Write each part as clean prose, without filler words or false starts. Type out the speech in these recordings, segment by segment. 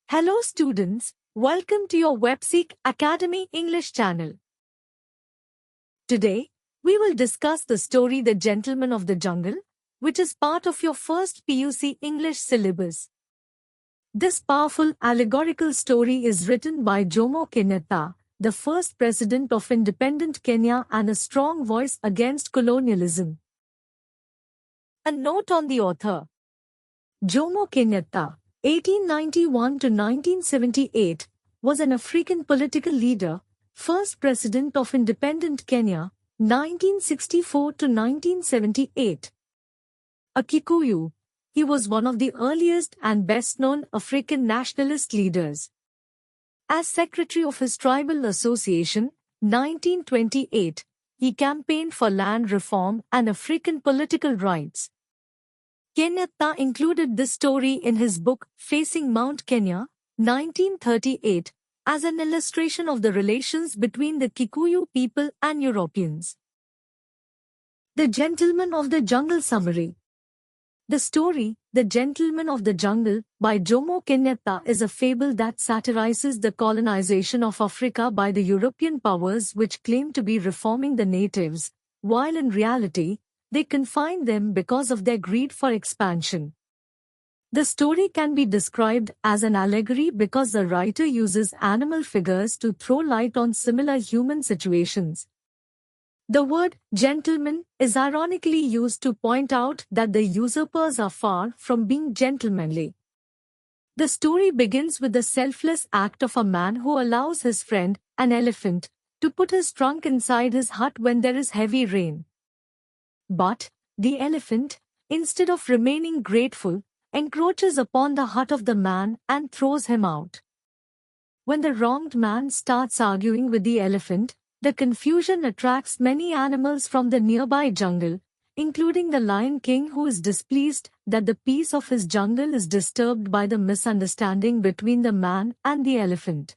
Hello students, welcome to your WebSeek Academy English channel. Today, we will discuss the story The Gentleman of the Jungle, which is part of your first PUC English syllabus. This powerful allegorical story is written by Jomo Kenyatta, the first president of independent Kenya and a strong voice against colonialism. A note on the author. Jomo Kenyatta, 1891 to 1978, was an African political leader, first president of independent Kenya, 1964 to 1978. A Kikuyu, he was one of the earliest and best-known African nationalist leaders. As secretary of his tribal association, 1928, he campaigned for land reform and African political rights. Kenyatta included this story in his book Facing Mount Kenya, 1938, as an illustration of the relations between the Kikuyu people and Europeans. The Gentleman of the Jungle Summary. The story, The Gentleman of the Jungle, by Jomo Kenyatta is a fable that satirizes the colonization of Africa by the European powers which claim to be reforming the natives, while in reality, they confine them because of their greed for expansion. The story can be described as an allegory because the writer uses animal figures to throw light on similar human situations. The word gentleman is ironically used to point out that the usurpers are far from being gentlemanly. The story begins with the selfless act of a man who allows his friend, an elephant, to put his trunk inside his hut when there is heavy rain. But the elephant, instead of remaining grateful, encroaches upon the hut of the man and throws him out. When the wronged man starts arguing with the elephant, the confusion attracts many animals from the nearby jungle, including the Lion King, who is displeased that the peace of his jungle is disturbed by the misunderstanding between the man and the elephant.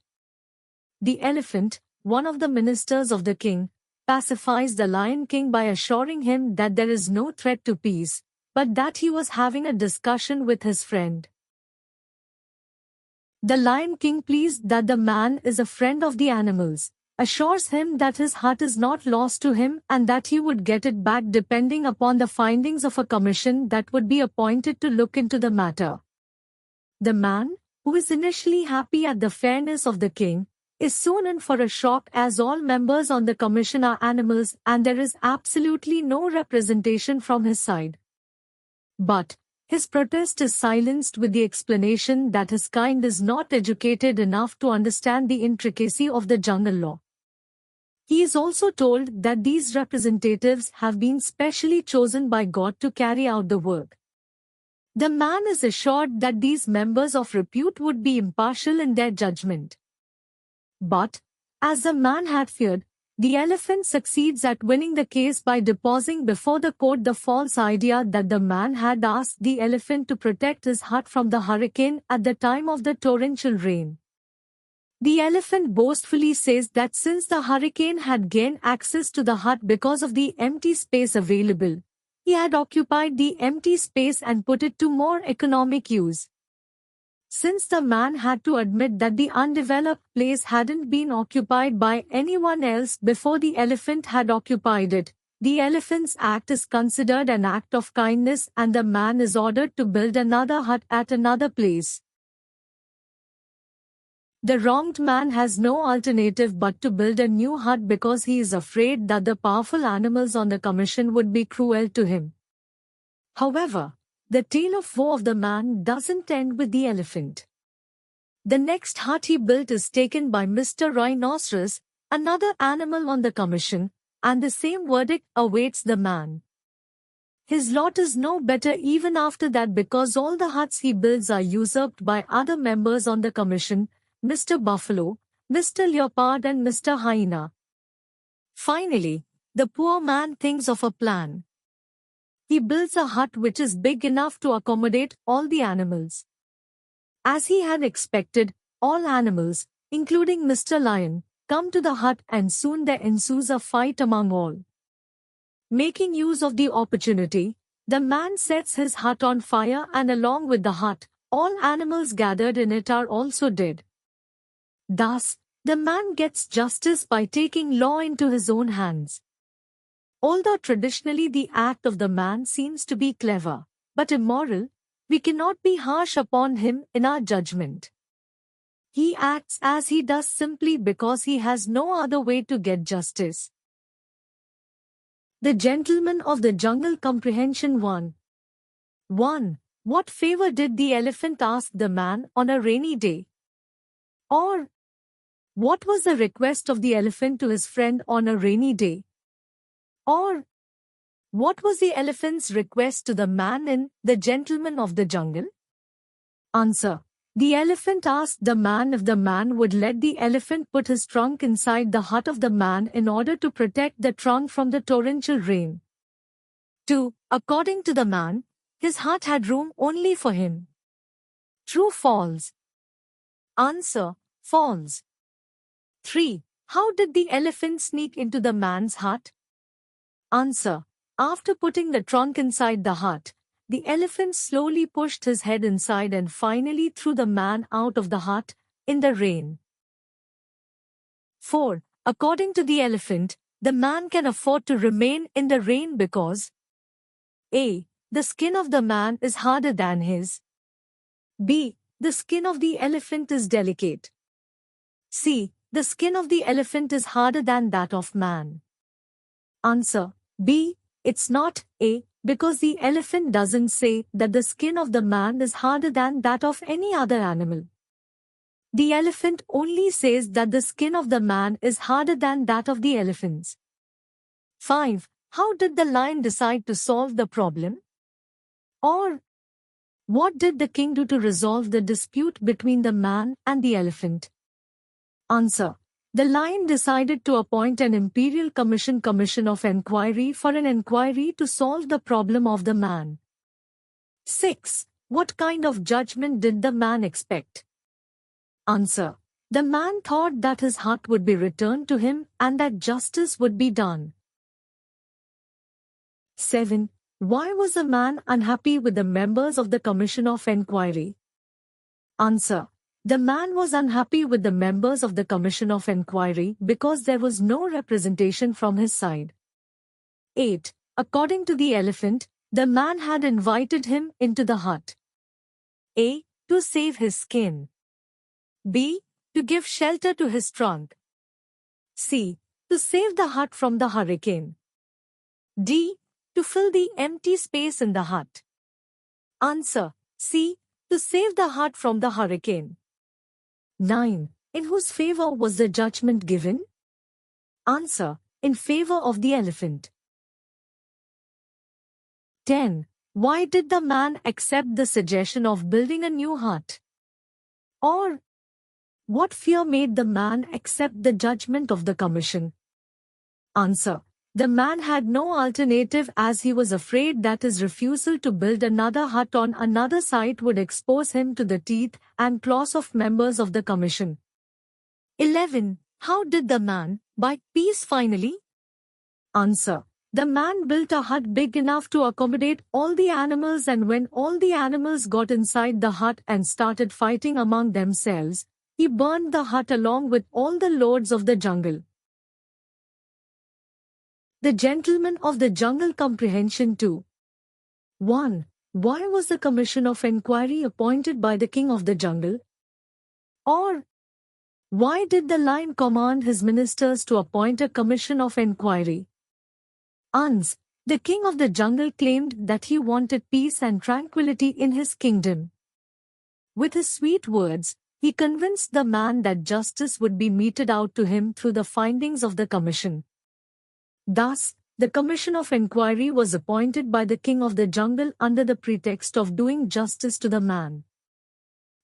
The elephant, one of the ministers of the king, pacifies the Lion King by assuring him that there is no threat to peace, but that he was having a discussion with his friend. The Lion King, pleased that the man is a friend of the animals, assures him that his hut is not lost to him and that he would get it back depending upon the findings of a commission that would be appointed to look into the matter. The man, who is initially happy at the fairness of the king, is soon in for a shock as all members on the commission are animals and there is absolutely no representation from his side. But his protest is silenced with the explanation that his kind is not educated enough to understand the intricacy of the jungle law. He is also told that these representatives have been specially chosen by God to carry out the work. The man is assured that these members of repute would be impartial in their judgment. But, as the man had feared, the elephant succeeds at winning the case by deposing before the court the false idea that the man had asked the elephant to protect his hut from the hurricane at the time of the torrential rain. The elephant boastfully says that since the hurricane had gained access to the hut because of the empty space available, he had occupied the empty space and put it to more economic use. Since the man had to admit that the undeveloped place hadn't been occupied by anyone else before the elephant had occupied it, the elephant's act is considered an act of kindness and the man is ordered to build another hut at another place. The wronged man has no alternative but to build a new hut because he is afraid that the powerful animals on the commission would be cruel to him. However, the tale of woe of the man doesn't end with the elephant. The next hut he built is taken by Mr. Rhinoceros, another animal on the commission, and the same verdict awaits the man. His lot is no better even after that because all the huts he builds are usurped by other members on the commission, Mr. Buffalo, Mr. Leopard and Mr. Hyena. Finally, the poor man thinks of a plan. He builds a hut which is big enough to accommodate all the animals. As he had expected, all animals, including Mr. Lion, come to the hut and soon there ensues a fight among all. Making use of the opportunity, the man sets his hut on fire and along with the hut, all animals gathered in it are also dead. Thus, the man gets justice by taking law into his own hands. Although traditionally the act of the man seems to be clever, but immoral, we cannot be harsh upon him in our judgment. He acts as he does simply because he has no other way to get justice. The Gentleman of the Jungle Comprehension 1. 1. What favor did the elephant ask the man on a rainy day? Or, what was the request of the elephant to his friend on a rainy day? Or, what was the elephant's request to the man in The Gentleman of the Jungle? Answer. The elephant asked the man if the man would let the elephant put his trunk inside the hut of the man in order to protect the trunk from the torrential rain. 2. According to the man, his hut had room only for him. True, false? Answer. False. 3. How did the elephant sneak into the man's hut? Answer. After putting the trunk inside the hut, the elephant slowly pushed his head inside and finally threw the man out of the hut, in the rain. 4. According to the elephant, the man can afford to remain in the rain because A. The skin of the man is harder than his. B. The skin of the elephant is delicate. C. The skin of the elephant is harder than that of man. Answer. B. It's not A, because the elephant doesn't say that the skin of the man is harder than that of any other animal. The elephant only says that the skin of the man is harder than that of the elephants. 5. How did the lion decide to solve the problem? Or, what did the king do to resolve the dispute between the man and the elephant? Answer. The lion decided to appoint an imperial commission of enquiry for an enquiry to solve the problem of the man. 6. What kind of judgment did the man expect? Answer. The man thought that his hut would be returned to him and that justice would be done. 7. Why was the man unhappy with the members of the commission of enquiry? Answer. The man was unhappy with the members of the commission of enquiry because there was no representation from his side. 8. According to the elephant, the man had invited him into the hut. A. To save his skin. B. To give shelter to his trunk. C. To save the hut from the hurricane. D. To fill the empty space in the hut. Answer. C. To save the hut from the hurricane. 9. In whose favor was the judgment given? Answer. In favor of the elephant. 10. Why did the man accept the suggestion of building a new hut? Or, what fear made the man accept the judgment of the commission? Answer. The man had no alternative as he was afraid that his refusal to build another hut on another site would expose him to the teeth and claws of members of the commission. 11. How did the man buy peace finally? Answer. The man built a hut big enough to accommodate all the animals, and when all the animals got inside the hut and started fighting among themselves, he burned the hut along with all the lords of the jungle. The Gentleman of the Jungle Comprehension 2. 1. Why was the commission of enquiry appointed by the king of the jungle? Or, why did the lion command his ministers to appoint a commission of enquiry? Ans. The king of the jungle claimed that he wanted peace and tranquility in his kingdom. With his sweet words, he convinced the man that justice would be meted out to him through the findings of the commission. Thus, the commission of enquiry was appointed by the king of the jungle under the pretext of doing justice to the man.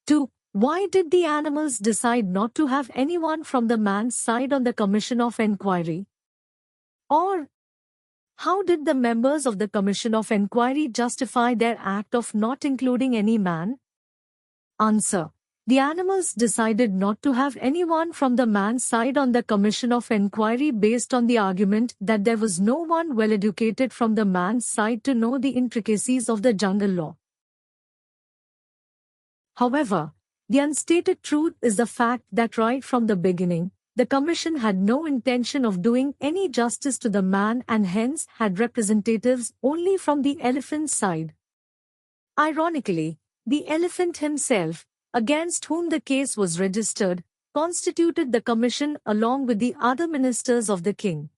2. Why did the animals decide not to have anyone from the man's side on the commission of enquiry? Or, how did the members of the commission of enquiry justify their act of not including any man? Answer. The animals decided not to have anyone from the man's side on the commission of enquiry based on the argument that there was no one well educated from the man's side to know the intricacies of the jungle law. However, the unstated truth is the fact that right from the beginning, the Commission had no intention of doing any justice to the man and hence had representatives only from the elephant's side. Ironically, the elephant himself, against whom the case was registered, constituted the commission along with the other ministers of the king.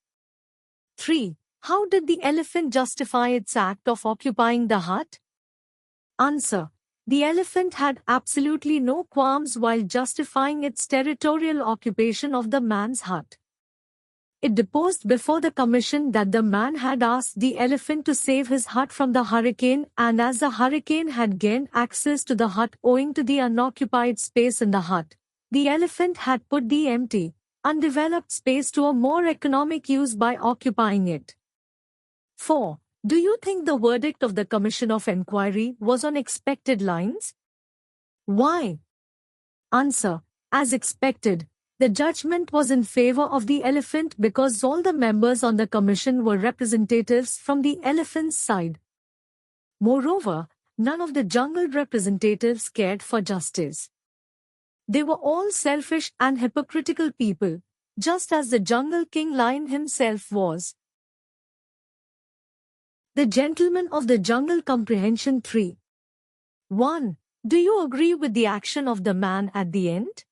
3. How did the elephant justify its act of occupying the hut? Answer. The elephant had absolutely no qualms while justifying its territorial occupation of the man's hut. It deposed before the commission that the man had asked the elephant to save his hut from the hurricane, and as the hurricane had gained access to the hut owing to the unoccupied space in the hut, the elephant had put the empty, undeveloped space to a more economic use by occupying it. 4. Do you think the verdict of the Commission of Enquiry was on expected lines? Why? Answer. As expected, the judgment was in favor of the elephant because all the members on the commission were representatives from the elephant's side. Moreover, none of the jungle representatives cared for justice. They were all selfish and hypocritical people, just as the jungle king lion himself was. The Gentleman of the Jungle Comprehension 3. 1. Do you agree with the action of the man at the end?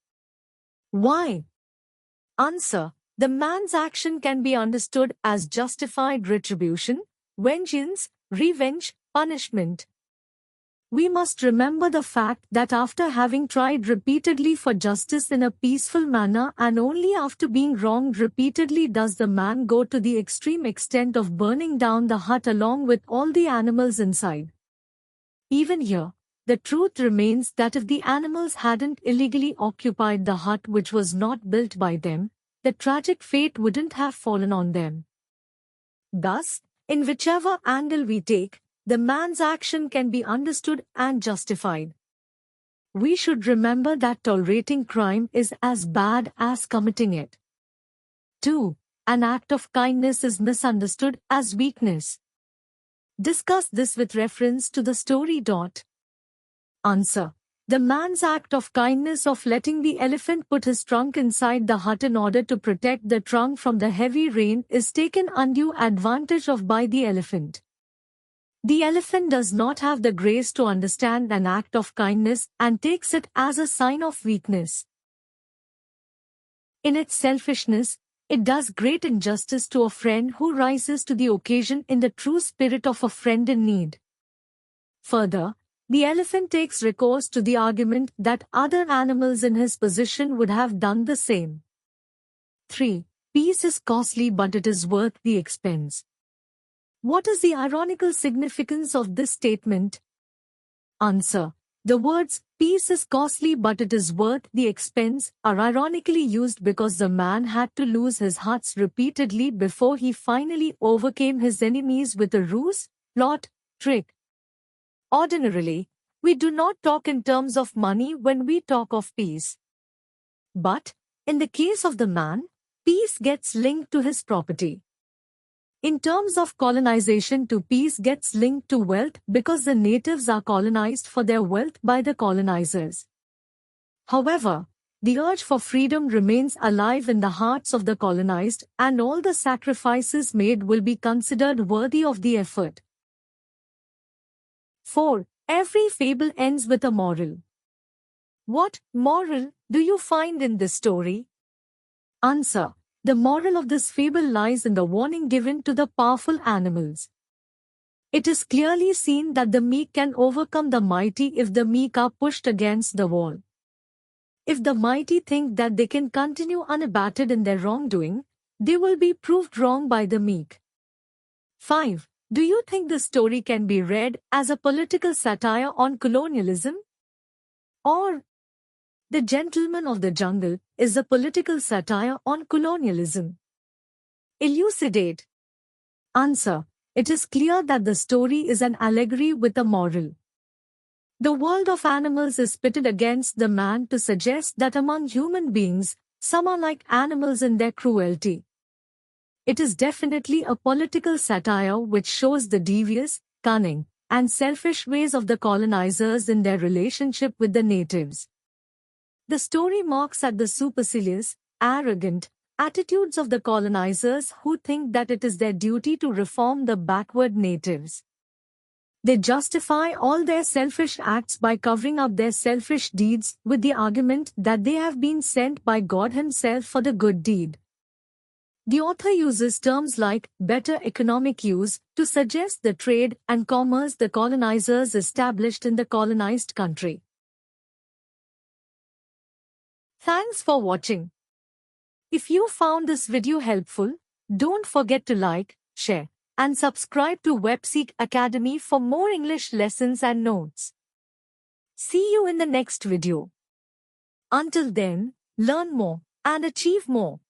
Why? Answer. The man's action can be understood as justified retribution, vengeance, revenge, punishment. We must remember the fact that after having tried repeatedly for justice in a peaceful manner and only after being wronged repeatedly does the man go to the extreme extent of burning down the hut along with all the animals inside. Even here, the truth remains that if the animals hadn't illegally occupied the hut which was not built by them, the tragic fate wouldn't have fallen on them. Thus, in whichever angle we take, the man's action can be understood and justified. We should remember that tolerating crime is as bad as committing it. 2. An act of kindness is misunderstood as weakness. Discuss this with reference to the story. Answer. The man's act of kindness of letting the elephant put his trunk inside the hut in order to protect the trunk from the heavy rain is taken undue advantage of by the elephant. The elephant does not have the grace to understand an act of kindness and takes it as a sign of weakness. In its selfishness, it does great injustice to a friend who rises to the occasion in the true spirit of a friend in need. Further, the elephant takes recourse to the argument that other animals in his position would have done the same. 3. Peace is costly but it is worth the expense. What is the ironical significance of this statement? Answer. The words, peace is costly but it is worth the expense, are ironically used because the man had to lose his huts repeatedly before he finally overcame his enemies with a ruse, plot, trick. Ordinarily, we do not talk in terms of money when we talk of peace. But, in the case of the man, peace gets linked to his property. In terms of colonization, peace gets linked to wealth because the natives are colonized for their wealth by the colonizers. However, the urge for freedom remains alive in the hearts of the colonized, and all the sacrifices made will be considered worthy of the effort. 4. Every fable ends with a moral. What moral do you find in this story? Answer. The moral of this fable lies in the warning given to the powerful animals. It is clearly seen that the meek can overcome the mighty if the meek are pushed against the wall. If the mighty think that they can continue unabated in their wrongdoing, they will be proved wrong by the meek. 5. Do you think the story can be read as a political satire on colonialism? Or The Gentleman of the Jungle is a political satire on colonialism? Elucidate. Answer. It is clear that the story is an allegory with a moral. The world of animals is pitted against the man to suggest that among human beings, some are like animals in their cruelty. It is definitely a political satire which shows the devious, cunning, and selfish ways of the colonizers in their relationship with the natives. The story mocks at the supercilious, arrogant attitudes of the colonizers who think that it is their duty to reform the backward natives. They justify all their selfish acts by covering up their selfish deeds with the argument that they have been sent by God Himself for the good deed. The author uses terms like better economic use to suggest the trade and commerce the colonizers established in the colonized country. Thanks for watching. If you found this video helpful, don't forget to like, share, and subscribe to Webseek Academy for more English lessons and notes. See you in the next video. Until then, learn more and achieve more.